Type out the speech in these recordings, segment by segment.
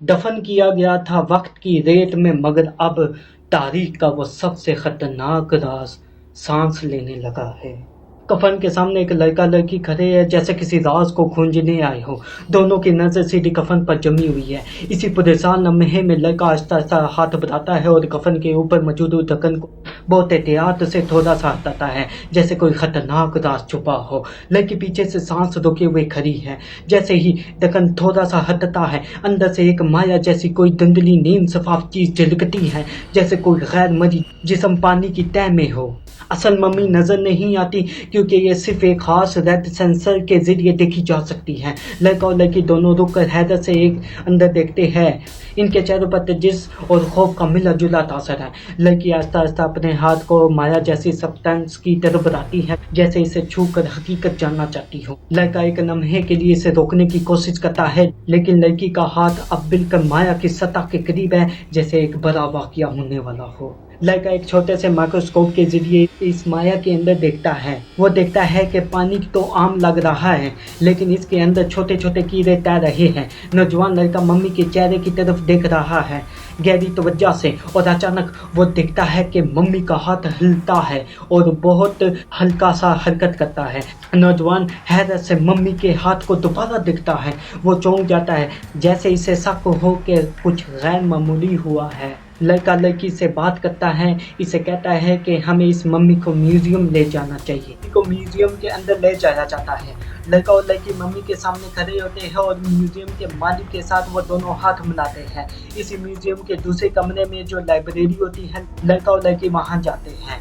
दफन किया गया था वक्त की रेत में, मगर अब तारीख का वो सबसे खतरनाक राज सांस लेने लगा है। कफन के सामने एक लड़का लड़की खड़े हैं, जैसे किसी राज को खूंजने आए हो। दोनों की नजर सीधी कफन पर जमी हुई है। इसी परेशान लम्हे में लड़का आहिस्ता आहिस्ता हाथ बढ़ाता है और कफन के ऊपर मौजूद ढक्कन को बहुत एहतियात से थोड़ा सा हटाता है, जैसे कोई खतरनाक राज छुपा हो। लड़की पीछे से सांस रोके हुए खड़ी है। जैसे ही ढक्कन थोड़ा सा हटता है, अंदर से एक माया जैसी कोई धुंधली नीम सफाफ चीज झलकती है, जैसे कोई गैर मरी जिस्म पानी की तह में हो। असल मम्मी नजर नहीं आती, क्योंकि ये सिर्फ एक खास रेड सेंसर के जरिए देखी जा सकती है। लड़का और लड़की दोनों रुक कर हैरत से एक अंदर देखते हैं। इनके चेहरों पर तेजिस और खौफ का मिला जुला तासर है। लड़की आहिस्ता आहिस्ता अपने हाथ को माया जैसी सब्सटेंस की तरफ बढ़ाती है, जैसे इसे छू कर हकीकत जानना चाहती हो। लड़का एक लम्हे के लिए इसे रोकने की कोशिश करता है, लेकिन लड़की का हाथ अब बिल्कुल माया की सतह के करीब है, जैसे एक बड़ा वाकया होने वाला हो। लड़का एक छोटे से माइक्रोस्कोप के जरिए इस माया के अंदर देखता है। वो देखता है कि पानी तो आम लग रहा है, लेकिन इसके अंदर छोटे छोटे कीड़े तैर रहे हैं। नौजवान लड़का मम्मी के चेहरे की तरफ देख रहा है गहरी तवज्जो से, और अचानक वो देखता है कि मम्मी का हाथ हिलता है और बहुत हल्का सा हरकत करता है। नौजवान हैरत से मम्मी के हाथ को दोबारा देखता है। वो चौंक जाता है, जैसे इसे शक हो कि कुछ गैर मामूली हुआ है। लड़का लड़की से बात करता है, इसे कहता है कि हमें इस मम्मी को म्यूजियम ले जाना चाहिए। को म्यूजियम के अंदर ले जाया जाता है। लड़का और लड़की मम्मी के सामने खड़े होते हैं और म्यूजियम के मालिक के साथ वो दोनों हाथ मिलाते हैं। इसी म्यूजियम के दूसरे कमरे में जो लाइब्रेरी होती है, लड़का और लड़की वहाँ जाते हैं।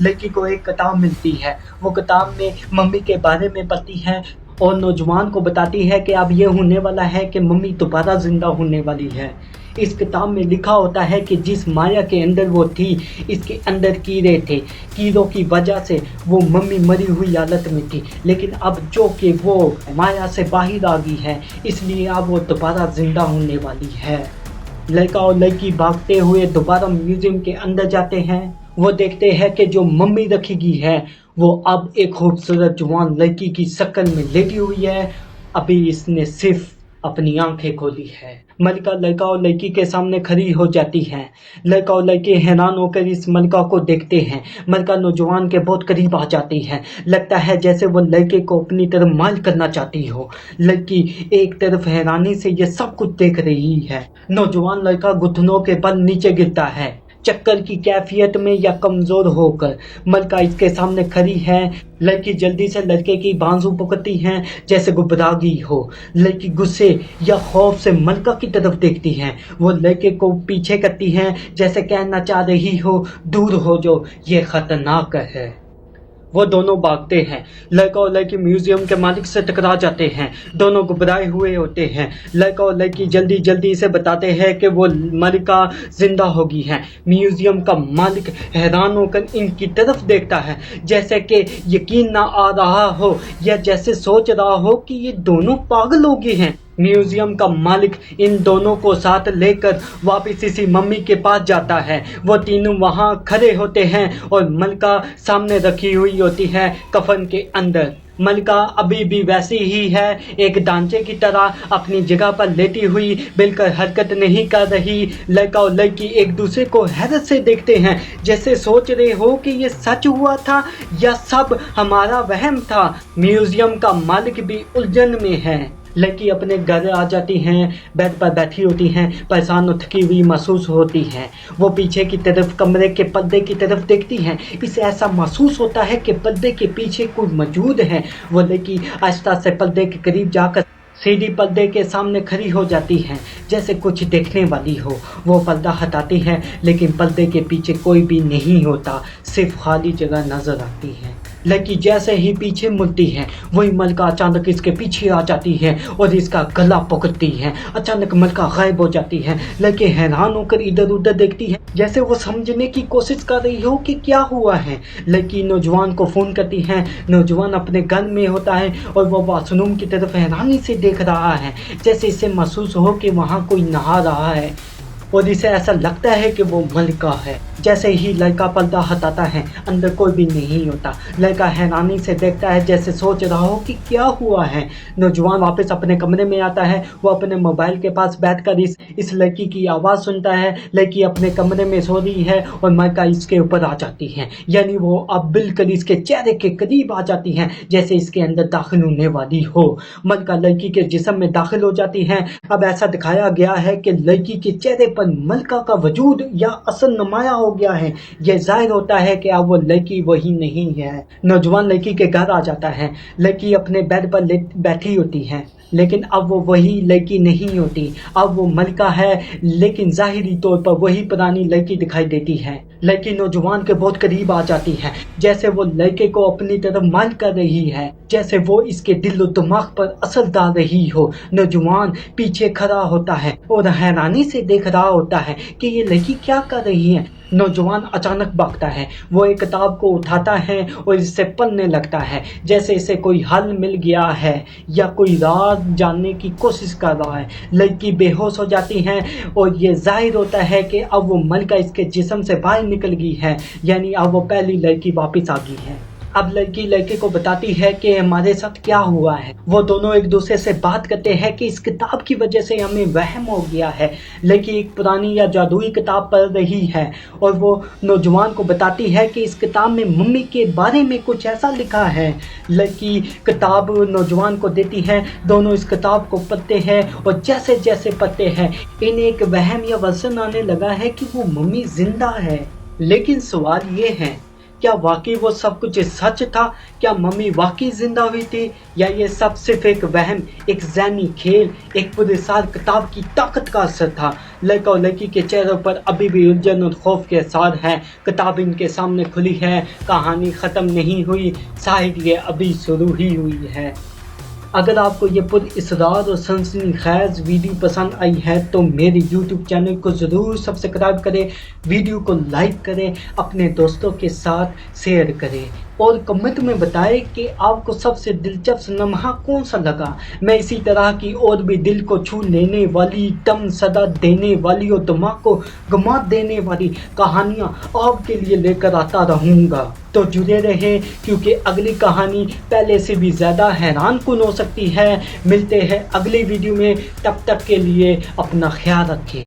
लड़की को एक किताब मिलती है। वो किताब में मम्मी के बारे में पढ़ती है और नौजवान को बताती है कि अब ये होने वाला है कि मम्मी दोबारा जिंदा होने वाली है। इस किताब में लिखा होता है कि जिस माया के अंदर वो थी, इसके अंदर कीड़े थे। कीड़ों की वजह से वो मम्मी मरी हुई हालत में थी, लेकिन अब जो कि वो माया से बाहर आ गई है, इसलिए अब वो दोबारा जिंदा होने वाली है। लड़का और लड़की भागते हुए दोबारा म्यूजियम के अंदर जाते हैं। वो देखते हैं कि जो मम्मी रखी गई है वो अब एक खूबसूरत जवान लड़की की शक्ल में लेटी हुई है। अभी इसने सिर्फ अपनी आंखें खोली है। मलिका लड़का और लड़की के सामने खड़ी हो जाती है। लड़का और लड़की हैरान होकर इस मलिका को देखते हैं। मलिका नौजवान के बहुत करीब आ जाती है। लगता है जैसे वो लड़के को अपनी तरफ माइल करना चाहती हो। लड़की एक तरफ हैरानी से ये सब कुछ देख रही है। नौजवान लड़का घुटनों के बल नीचे गिरता है, चक्कर की कैफियत में या कमजोर होकर। मलिका इसके सामने खड़ी है। लड़की जल्दी से लड़के की बाजू पकड़ती है, जैसे घबरा गई हो। लड़की गुस्से या खौफ से मलिका की तरफ देखती है। वो लड़के को पीछे करती है, जैसे कहना चाह रही हो, दूर हो जाओ, ये खतरनाक है। वो दोनों भागते हैं। लड़का और लड़की म्यूजियम के मालिक से टकरा जाते हैं। दोनों घबराए हुए होते हैं। लड़का और लड़की जल्दी जल्दी से बताते हैं कि वो मलिका जिंदा हो गई है। म्यूजियम का मालिक हैरान होकर इनकी तरफ देखता है, जैसे कि यकीन ना आ रहा हो या जैसे सोच रहा हो कि ये दोनों पागल हो गए हैं। म्यूजियम का मालिक इन दोनों को साथ लेकर वापस इसी मम्मी के पास जाता है। वो तीनों वहां खड़े होते हैं और मलिका सामने रखी हुई होती है कफन के अंदर। मलिका अभी भी वैसी ही है, एक ढांचे की तरह अपनी जगह पर लेटी हुई, बिल्कुल हरकत नहीं कर रही। लड़का और लड़की एक दूसरे को हैरत से देखते हैं, जैसे सोच रहे हो कि ये सच हुआ था या सब हमारा वहम था। म्यूजियम का मालिक भी उलझन में है। लड़की अपने घर आ जाती हैं, बेड पर बैठी होती हैं, परेशान और थकी हुई महसूस होती हैं। वो पीछे की तरफ कमरे के पर्दे की तरफ देखती हैं। इसे ऐसा महसूस होता है कि पर्दे के पीछे कोई मौजूद है। वो लड़की आहिस्ता से पर्दे के करीब जाकर सीधी पर्दे के सामने खड़ी हो जाती है, जैसे कुछ देखने वाली हो। वो पर्दा हटाती है, लेकिन पर्दे के पीछे कोई भी नहीं होता, सिर्फ खाली जगह नजर आती है। लड़की जैसे ही पीछे मुड़ती है, वही मलिका अचानक इसके पीछे आ जाती है और इसका गला पकड़ती है। अचानक मलिका गायब हो जाती है। लड़की हैरान होकर इधर उधर देखती है, जैसे वो समझने की कोशिश कर रही हो कि क्या हुआ है। लड़की नौजवान को फोन करती है। नौजवान अपने घर में होता है और वो वॉशरूम की तरफ हैरानी से देख रहा है, जैसे इसे महसूस हो कि वहाँ कोई नहा रहा है। और इसे ऐसा लगता है कि वो मलिका है। जैसे ही लड़का पर्दा हटाता है अंदर कोई भी नहीं होता। लड़का हैरानी से देखता है जैसे सोच रहा हो कि क्या हुआ है। नौजवान वापस अपने कमरे में आता है। वो अपने मोबाइल के पास बैठकर इस लड़की की आवाज़ सुनता है। लड़की अपने कमरे में सो रही है और मलिका इसके ऊपर आ जाती है, यानी वो अब बिल्कुल इसके चेहरे के करीब आ जाती है जैसे इसके अंदर दाखिल होने वाली हो। मलिका लड़की के जिस्म में दाखिल हो जाती है। अब ऐसा दिखाया गया है कि लड़की के चेहरे पर मलिका का वजूद या असर नुमाया हो गया है। यह जाहिर होता है कि अब वो लड़की वही नहीं है। नौजवान लड़की के घर आ जाता है। लड़की अपने बेड पर बैठी होती है, लेकिन अब वो वही लड़की नहीं होती। अब वो मलिका है, लेकिन ज़ाहिरी तौर पर वही पुरानी लड़की दिखाई देती है। लड़की नौजवान के बहुत करीब आ जाती है, जैसे वो लड़के को अपनी तरफ माइल कर रही है, जैसे वो इसके दिल और दिमाग पर असर डाल रही हो। नौजवान पीछे खड़ा होता है और हैरानी से देख रहा होता है कि ये लड़की क्या कर रही है। नौजवान अचानक भागता है। वो एक किताब को उठाता है और इसे पढ़ने लगता है, जैसे इसे कोई हल मिल गया है या कोई राज जानने की कोशिश कर रहा है। लड़की बेहोश हो जाती है और ये जाहिर होता है कि अब वो मलिका इसके जिस्म से बाहर निकल गई है, यानी अब वो पहली लड़की वापस आ गई है। अब लड़की लड़के को बताती है कि हमारे साथ क्या हुआ है। वो दोनों एक दूसरे से बात करते हैं कि इस किताब की वजह से हमें वहम हो गया है। लड़की एक पुरानी या जादुई किताब पढ़ रही है और वो नौजवान को बताती है कि इस किताब में मम्मी के बारे में कुछ ऐसा लिखा है। लड़की किताब नौजवान को देती है। दोनों इस किताब को पढ़ते हैं और जैसे जैसे पढ़ते हैं इन्हें एक वहम या वसन आने लगा है कि वो मम्मी जिंदा है। लेकिन सवाल ये है, क्या वाकई वो सब कुछ सच था? क्या मम्मी वाकई जिंदा हुई थी, या ये सब सिर्फ एक वहम, एक ज़हनी खेल, एक पुरस्कार किताब की ताकत का असर था? लड़का और लड़की के चेहरों पर अभी भी उलझन और खौफ के आसार हैं। किताब इनके सामने खुली है, कहानी ख़त्म नहीं हुई, शायद ये अभी शुरू ही हुई है। अगर आपको ये पुरअसरार और सनसनीखेज वीडियो पसंद आई है तो मेरे YouTube चैनल को ज़रूर सब्सक्राइब करें, वीडियो को लाइक करें, अपने दोस्तों के साथ शेयर करें और कमेंट में बताएं कि आपको सबसे दिलचस्प लम्हा कौन सा लगा। मैं इसी तरह की और भी दिल को छू लेने वाली, दम सदा देने वाली और दिमाग को घुमा देने वाली कहानियाँ आपके लिए लेकर आता रहूँगा। तो जुड़े रहे, क्योंकि अगली कहानी पहले से भी ज़्यादा हैरान कुन हो सकती है। मिलते हैं अगली वीडियो में, तब तक के लिए अपना ख्याल रखें।